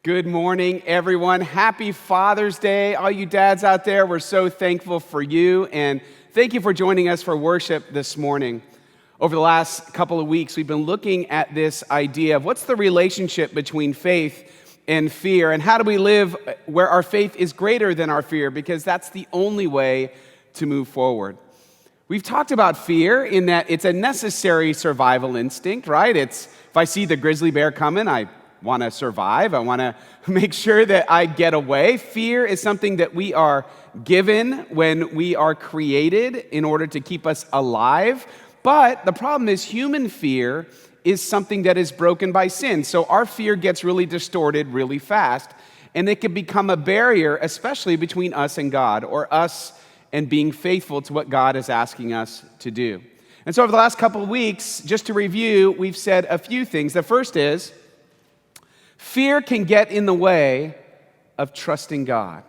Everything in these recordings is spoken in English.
Good morning, everyone. Happy Father's Day. All you dads out there, we're so thankful for you, and thank you for joining us for worship this morning. Over the last couple of weeks, we've been looking at this idea of what's the relationship between faith and fear, and how do we live where our faith is greater than our fear, because that's the only way to move forward. We've talked about fear in that it's a necessary survival instinct, right? If I see the grizzly bear coming, I want to survive. I want to make sure that I get away. Fear is something that we are given when we are created in order to keep us alive. But the problem is human fear is something that is broken by sin. So our fear gets really distorted really fast, and it can become a barrier, especially between us and God, or us and being faithful to what God is asking us to do. And so over the last couple of weeks, just to review, we've said a few things. The first is, fear can get in the way of trusting God.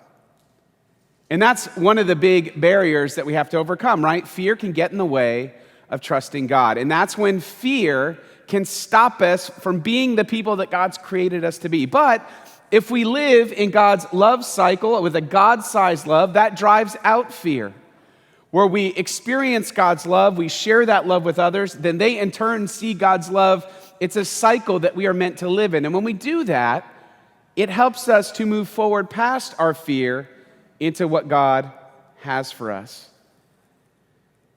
And that's one of the big barriers that we have to overcome, right? Fear can get in the way of trusting God. And that's when fear can stop us from being the people that God's created us to be. But if we live in God's love cycle with a God-sized love, that drives out fear. Where we experience God's love, we share that love with others, then they in turn see God's love. It's a cycle that we are meant to live in. And when we do that, it helps us to move forward past our fear into what God has for us.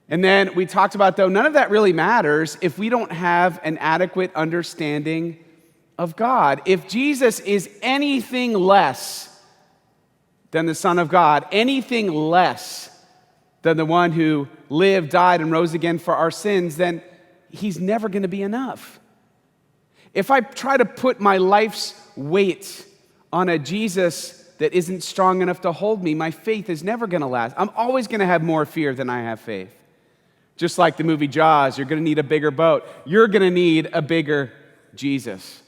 And then we talked about, though, none of that really matters if we don't have an adequate understanding of God. If Jesus is anything less than the Son of God, anything less than the one who lived, died, and rose again for our sins, then he's never going to be enough. If I try to put my life's weight on a Jesus that isn't strong enough to hold me, my faith is never going to last. I'm always going to have more fear than I have faith. Just like the movie Jaws, you're going to need a bigger boat. You're going to need a bigger Jesus.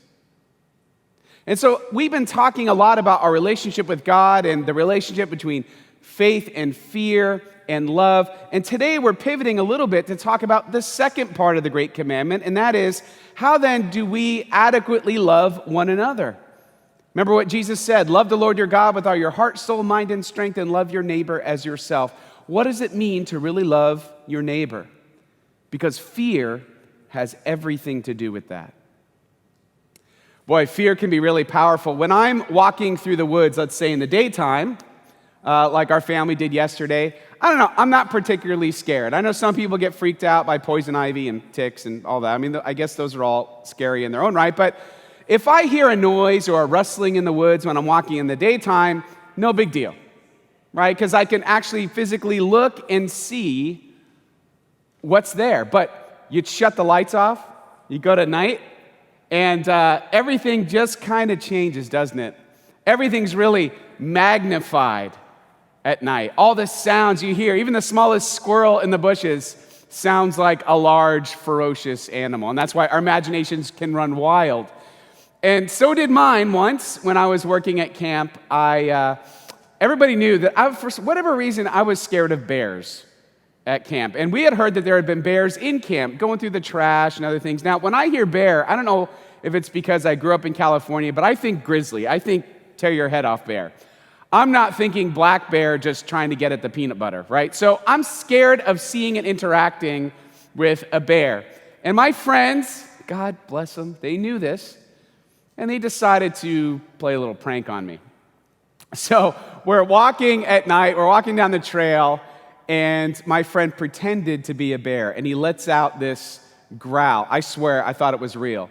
And so we've been talking a lot about our relationship with God and the relationship between faith and fear and love. And today we're pivoting a little bit to talk about the second part of the Great Commandment, and that is, how then do we adequately love one another? Remember what Jesus said, love the Lord your God with all your heart, soul, mind, and strength, and love your neighbor as yourself. What does it mean to really love your neighbor? Because fear has everything to do with that. Boy, fear can be really powerful. When I'm walking through the woods, let's say in the daytime, like our family did yesterday, I don't know, I'm not particularly scared. I know some people get freaked out by poison ivy and ticks and all that. I mean, I guess those are all scary in their own right. But if I hear a noise or a rustling in the woods when I'm walking in the daytime, no big deal, right? Because I can actually physically look and see what's there. But you'd shut the lights off, you go to night, and everything just kind of changes, doesn't it? Everything's really magnified at night. All the sounds you hear, even the smallest squirrel in the bushes sounds like a large, ferocious animal. And that's why our imaginations can run wild. And so did mine once when I was working at camp. Everybody knew that for whatever reason, I was scared of bears at camp. And we had heard that there had been bears in camp going through the trash and other things. Now, when I hear bear, I don't know if it's because I grew up in California, but I think grizzly. I think tear your head off bear. I'm not thinking black bear just trying to get at the peanut butter, right? So I'm scared of seeing and interacting with a bear. And my friends, God bless them, they knew this, and they decided to play a little prank on me. So we're walking at night, we're walking down the trail, and my friend pretended to be a bear, and he lets out this growl. I swear, I thought it was real.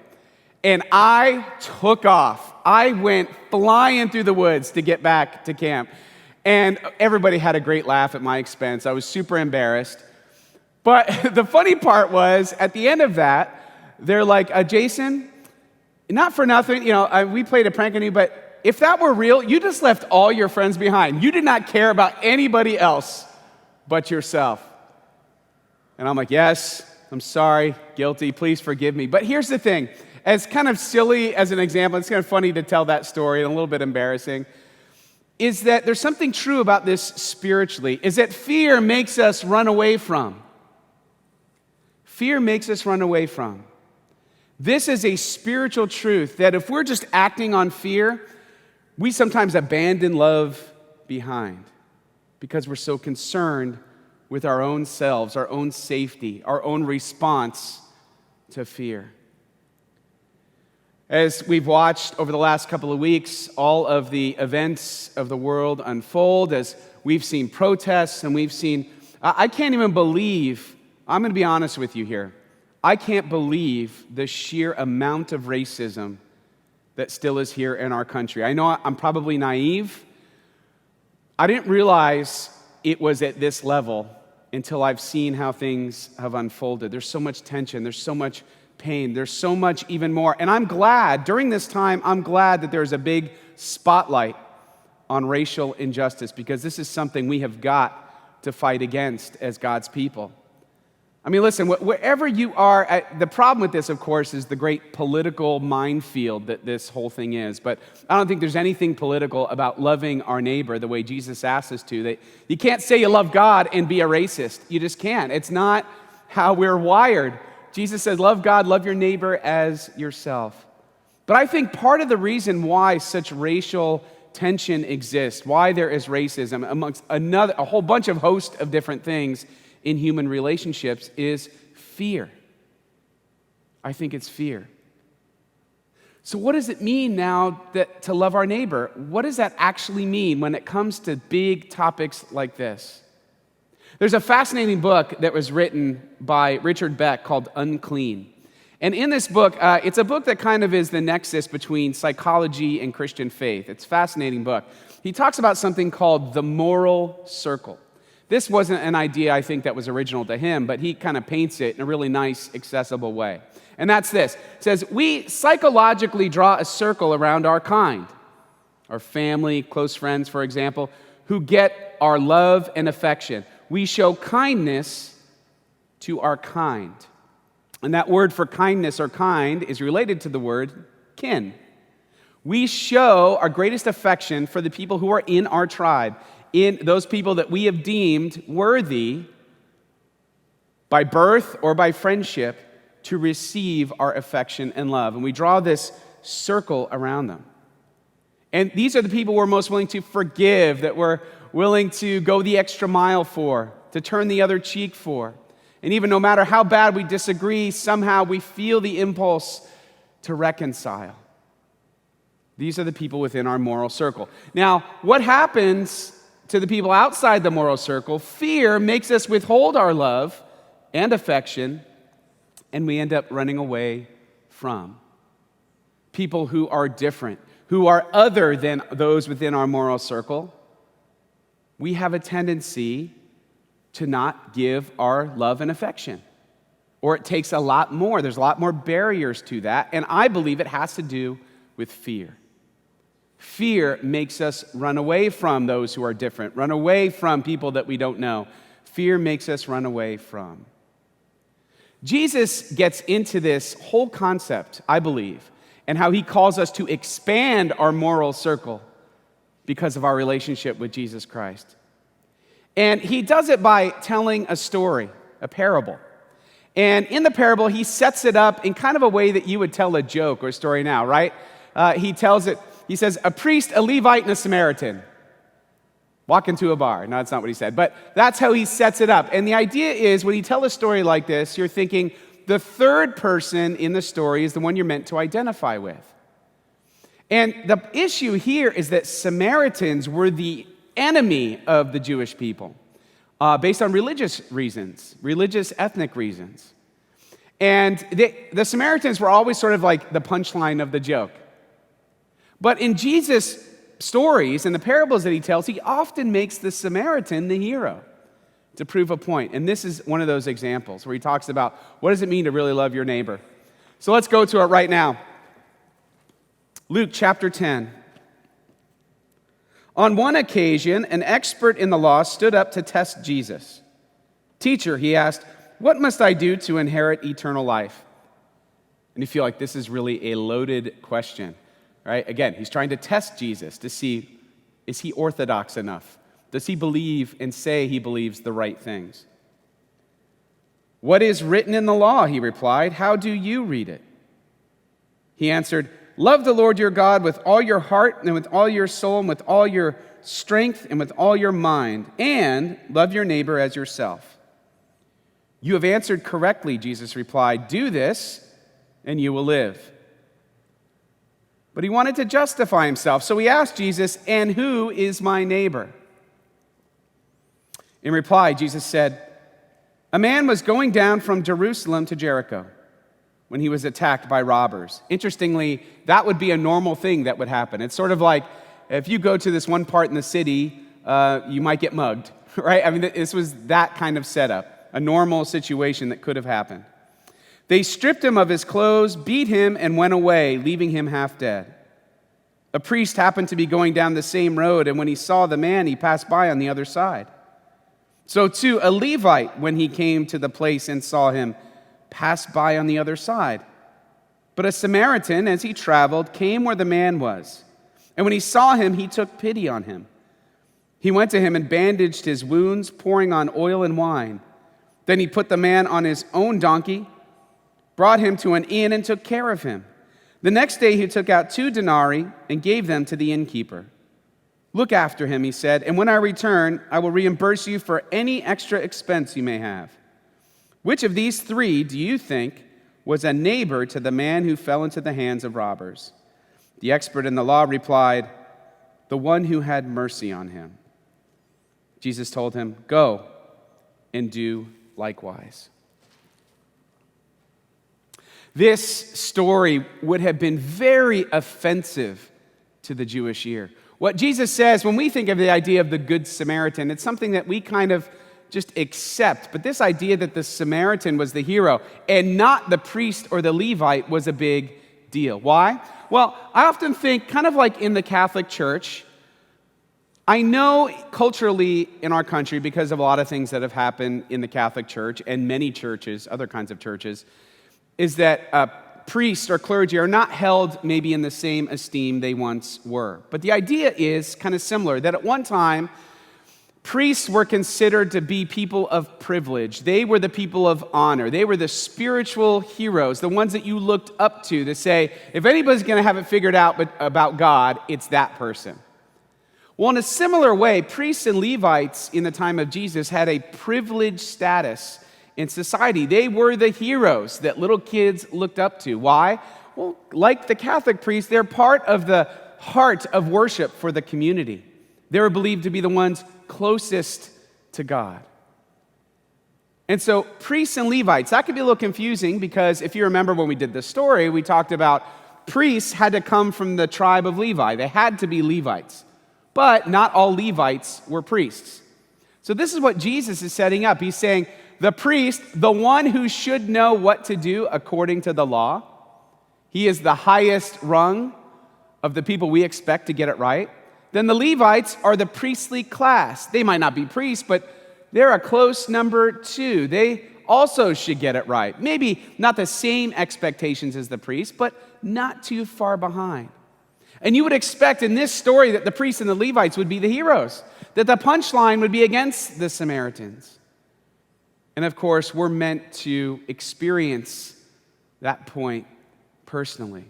And I took off. I went flying through the woods to get back to camp. And everybody had a great laugh at my expense. I was super embarrassed. But the funny part was, at the end of that, they're like, Jason, not for nothing, we played a prank on you, but if that were real, you just left all your friends behind. You did not care about anybody else but yourself. And I'm like, yes, I'm sorry, guilty, please forgive me. But here's the thing. As kind of silly as an example, it's kind of funny to tell that story and a little bit embarrassing, is that there's something true about this spiritually, is that fear makes us run away from. Fear makes us run away from. This is a spiritual truth that if we're just acting on fear, We sometimes abandon love behind because we're so concerned with our own selves, our own safety, our own response to fear. As we've watched over the last couple of weeks, all of the events of the world unfold, as we've seen protests and we've seen, I can't even believe, I'm going to be honest with you here, I can't believe the sheer amount of racism that still is here in our country. I know I'm probably naive. I didn't realize it was at this level until I've seen how things have unfolded. There's so much tension, there's so much pain, there's so much even more. And I'm glad, during this time, I'm glad that there's a big spotlight on racial injustice, because this is something we have got to fight against as God's people. I mean, listen, wherever you are, the problem with this, of course, is the great political minefield that this whole thing is. But I don't think there's anything political about loving our neighbor the way Jesus asks us to. That you can't say you love God and be a racist. You just can't. It's not how we're wired. Jesus says, love God, love your neighbor as yourself. But I think part of the reason why such racial tension exists, why there is racism amongst a whole bunch of host of different things in human relationships, is fear. I think it's fear. So what does it mean now to love our neighbor? What does that actually mean when it comes to big topics like this? There's a fascinating book that was written by Richard Beck called Unclean. And in this book, it's a book that kind of is the nexus between psychology and Christian faith. It's a fascinating book. He talks about something called the moral circle. This wasn't an idea, I think, that was original to him, but he kind of paints it in a really nice, accessible way. And that's this. It says, we psychologically draw a circle around our kind, our family, close friends, for example, who get our love and affection. We show kindness to our kind. And that word for kindness or kind is related to the word kin. We show our greatest affection for the people who are in our tribe, in those people that we have deemed worthy by birth or by friendship to receive our affection and love. And we draw this circle around them. And these are the people we're most willing to forgive, that we're willing to go the extra mile for, to turn the other cheek for. And even no matter how bad we disagree, somehow we feel the impulse to reconcile. These are the people within our moral circle. Now, what happens to the people outside the moral circle? Fear makes us withhold our love and affection, and we end up running away from people who are different, who are other than those within our moral circle. We have a tendency to not give our love and affection, or it takes a lot more. There's a lot more barriers to that, and I believe it has to do with fear. Fear makes us run away from those who are different, run away from people that we don't know. Fear makes us run away from. Jesus gets into this whole concept, I believe, and how he calls us to expand our moral circle because of our relationship with Jesus Christ. And he does it by telling a story, a parable. And in the parable, he sets it up in kind of a way that you would tell a joke or a story now, right? He tells it. He says, a priest, a Levite, and a Samaritan walk into a bar. No, that's not what he said, but that's how he sets it up. And the idea is, when you tell a story like this, you're thinking the third person in the story is the one you're meant to identify with. And the issue here is that Samaritans were the enemy of the Jewish people based on religious reasons, religious ethnic reasons. And the Samaritans were always sort of like the punchline of the joke. But in Jesus' stories and the parables that he tells, he often makes the Samaritan the hero to prove a point. And this is one of those examples where he talks about what does it mean to really love your neighbor. So let's go to it right now. Luke chapter 10. On one occasion, an expert in the law stood up to test Jesus. Teacher, he asked, what must I do to inherit eternal life? And you feel like this is really a loaded question. Right? Again, he's trying to test Jesus to see, is he orthodox enough? Does he believe and say he believes the right things? What is written in the law, he replied. How do you read it? He answered, Love the Lord your God with all your heart and with all your soul and with all your strength and with all your mind, and love your neighbor as yourself. You have answered correctly, Jesus replied. Do this, and you will live. But he wanted to justify himself, so he asked Jesus, and who is my neighbor? In reply, Jesus said, a man was going down from Jerusalem to Jericho when he was attacked by robbers. Interestingly, that would be a normal thing that would happen. It's sort of like if you go to this one part in the city, you might get mugged, right? I mean, this was that kind of setup, a normal situation that could have happened. They stripped him of his clothes, beat him, and went away, leaving him half dead. A priest happened to be going down the same road, and when he saw the man, he passed by on the other side. So too, a Levite, when he came to the place and saw him, passed by on the other side. But a Samaritan, as he traveled, came where the man was. And when he saw him, he took pity on him. He went to him and bandaged his wounds, pouring on oil and wine. Then he put the man on his own donkey, brought him to an inn, and took care of him. The next day he took out 2 denarii and gave them to the innkeeper. Look after him, he said, and when I return, I will reimburse you for any extra expense you may have. Which of these 3 do you think was a neighbor to the man who fell into the hands of robbers? The expert in the law replied, the one who had mercy on him. Jesus told him, go and do likewise. This story would have been very offensive to the Jewish ear. What Jesus says, when we think of the idea of the Good Samaritan, it's something that we kind of just accept. But this idea that the Samaritan was the hero and not the priest or the Levite was a big deal. Why? Well, I often think, kind of like in the Catholic Church, I know culturally in our country, because of a lot of things that have happened in the Catholic Church and many churches, other kinds of churches, is that priests or clergy are not held maybe in the same esteem they once were. But the idea is kind of similar, that at one time, priests were considered to be people of privilege. They were the people of honor. They were the spiritual heroes, the ones that you looked up to say, if anybody's going to have it figured out about God, it's that person. Well, in a similar way, priests and Levites in the time of Jesus had a privileged status in society. They were the heroes that little kids looked up to. Why? Well, like the Catholic priests, they're part of the heart of worship for the community. They were believed to be the ones closest to God. And so priests and Levites, that could be a little confusing because if you remember when we did this story, we talked about priests had to come from the tribe of Levi. They had to be Levites. But not all Levites were priests. So this is what Jesus is setting up. He's saying, the priest, the one who should know what to do according to the law, he is the highest rung of the people we expect to get it right. Then the Levites are the priestly class. They might not be priests, but they're a close number 2. They also should get it right. Maybe not the same expectations as the priests, but not too far behind. And you would expect in this story that the priests and the Levites would be the heroes, that the punchline would be against the Samaritans. And of course, we're meant to experience that point personally.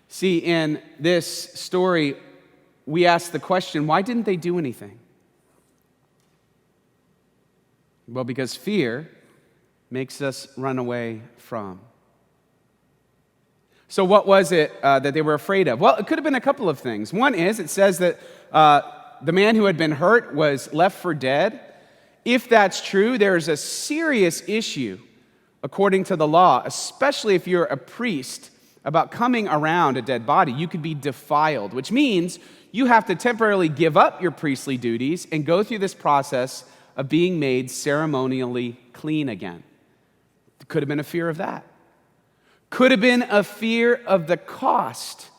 See, in this story, we ask the question, why didn't they do anything? Well, because fear makes us run away from. So what was it that they were afraid of? Well, it could have been a couple of things. One is, it says that the man who had been hurt was left for dead. If that's true, there's a serious issue, according to the law, especially if you're a priest, about coming around a dead body. You could be defiled, which means you have to temporarily give up your priestly duties and go through this process of being made ceremonially clean again. It could have been a fear of that. Could have been a fear of the cost,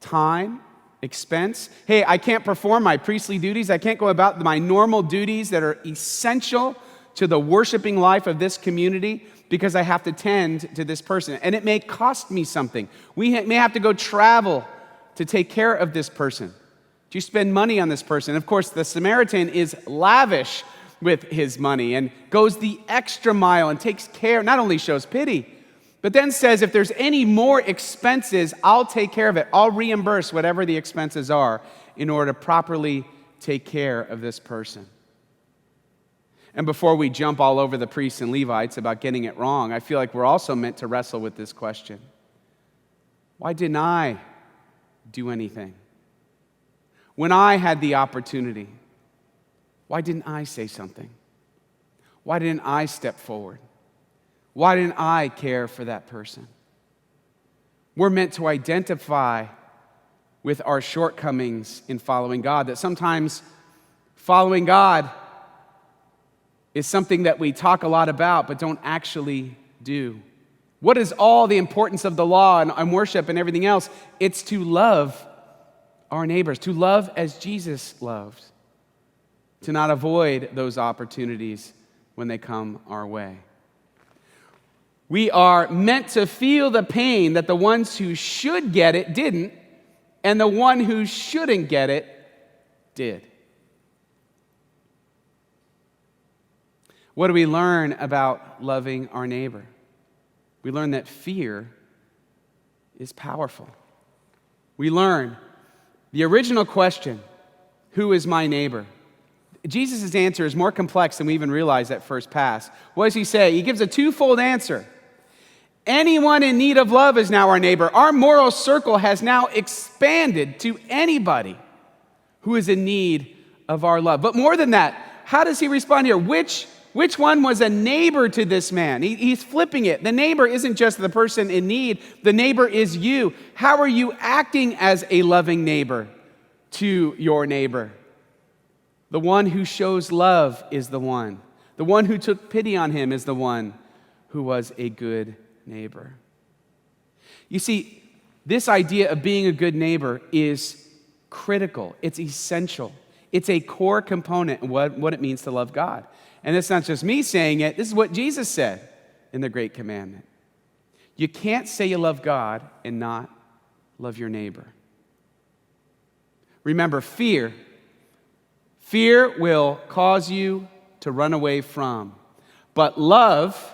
time, expense. Hey, I can't perform my priestly duties. I can't go about my normal duties that are essential to the worshiping life of this community because I have to tend to this person. And it may cost me something. We may have to go travel to take care of this person. Do you spend money on this person? Of course, the Samaritan is lavish with his money and goes the extra mile and takes care, not only shows pity, But then says, if there's any more expenses, I'll take care of it. I'll reimburse whatever the expenses are in order to properly take care of this person. And before we jump all over the priests and Levites about getting it wrong, I feel like we're also meant to wrestle with this question. Why didn't I do anything? When I had the opportunity, why didn't I say something? Why didn't I step forward? Why didn't I care for that person? We're meant to identify with our shortcomings in following God, that sometimes following God is something that we talk a lot about but don't actually do. What is all the importance of the law and worship and everything else? It's to love our neighbors, to love as Jesus loved, to not avoid those opportunities when they come our way. We are meant to feel the pain that the ones who should get it didn't, and the one who shouldn't get it did. What do we learn about loving our neighbor? We learn that fear is powerful. We learn the original question, who is my neighbor? Jesus' answer is more complex than we even realize at first pass. What does he say? He gives a twofold answer. Anyone in need of love is now our neighbor. Our moral circle has now expanded to anybody who is in need of our love. But more than that, how does he respond here? Which one was a neighbor to this man? He's flipping it. The neighbor isn't just the person in need. The neighbor is you. How are you acting as a loving neighbor to your neighbor? The one who shows love is the one. The one who took pity on him is the one who was a good neighbor. You see, this idea of being a good neighbor is critical. It's essential. It's a core component of what it means to love God. And it's not just me saying it. This is what Jesus said in the Great Commandment. You can't say you love God and not love your neighbor. Remember, fear will cause you to run away from. But love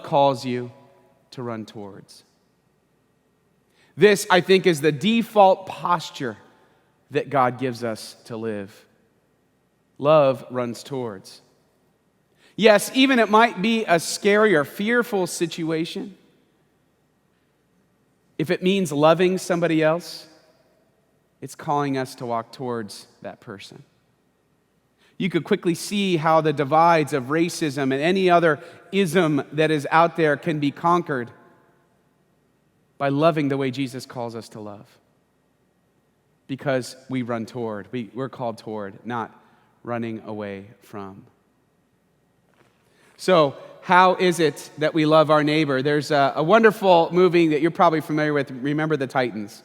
calls you to run towards. This, I think, is the default posture that God gives us to live. Love runs towards. Yes, even it might be a scary or fearful situation. If it means loving somebody else, it's calling us to walk towards that person. You could quickly see how the divides of racism and any other ism that is out there can be conquered by loving the way Jesus calls us to love. Because we run toward, we're called toward, not running away from. So, how is it that we love our neighbor? There's a wonderful movie that you're probably familiar with, Remember the Titans.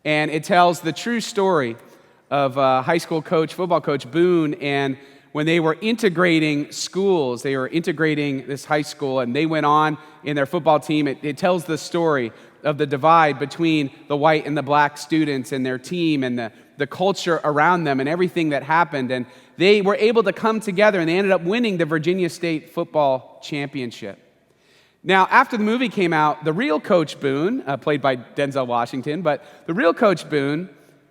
And it tells the true story of high school coach, football coach Boone, and when they were integrating schools, they were integrating this high school, and they went on in their football team. It tells the story of the divide between the white and the black students and their team and the culture around them and everything that happened. And they were able to come together, and they ended up winning the Virginia State football championship. Now, after the movie came out, the real Coach Boone, played by Denzel Washington, but the real Coach Boone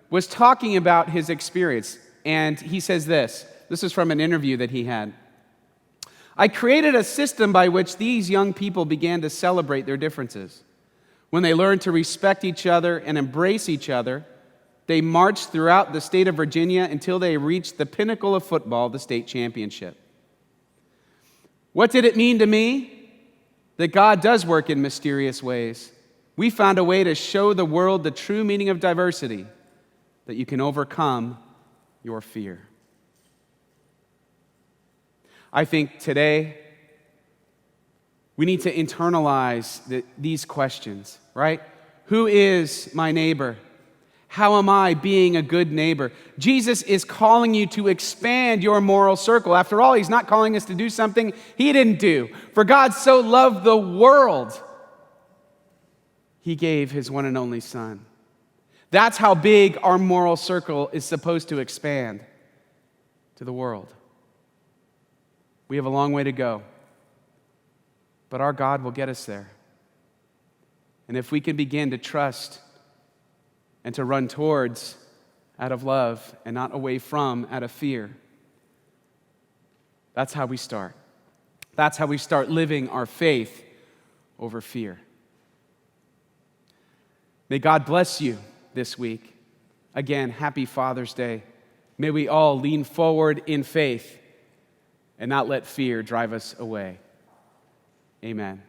was talking about his experience, and he says this. This is from an interview that he had. I created a system by which these young people began to celebrate their differences. When they learned to respect each other and embrace each other, they marched throughout the state of Virginia until they reached the pinnacle of football, the state championship. What did it mean to me? That God does work in mysterious ways. We found a way to show the world the true meaning of diversity, that you can overcome your fear. I think today we need to internalize these questions, right? Who is my neighbor? How am I being a good neighbor? Jesus is calling you to expand your moral circle. After all, he's not calling us to do something he didn't do. For God so loved the world, he gave his one and only Son. That's how big our moral circle is supposed to expand to the world. We have a long way to go. but our God will get us there. And if we can begin to trust and to run towards out of love and not away from out of fear, that's how we start. That's how we start living our faith over fear. May God bless you this week. Again, happy Father's Day. May we all lean forward in faith and not let fear drive us away. Amen.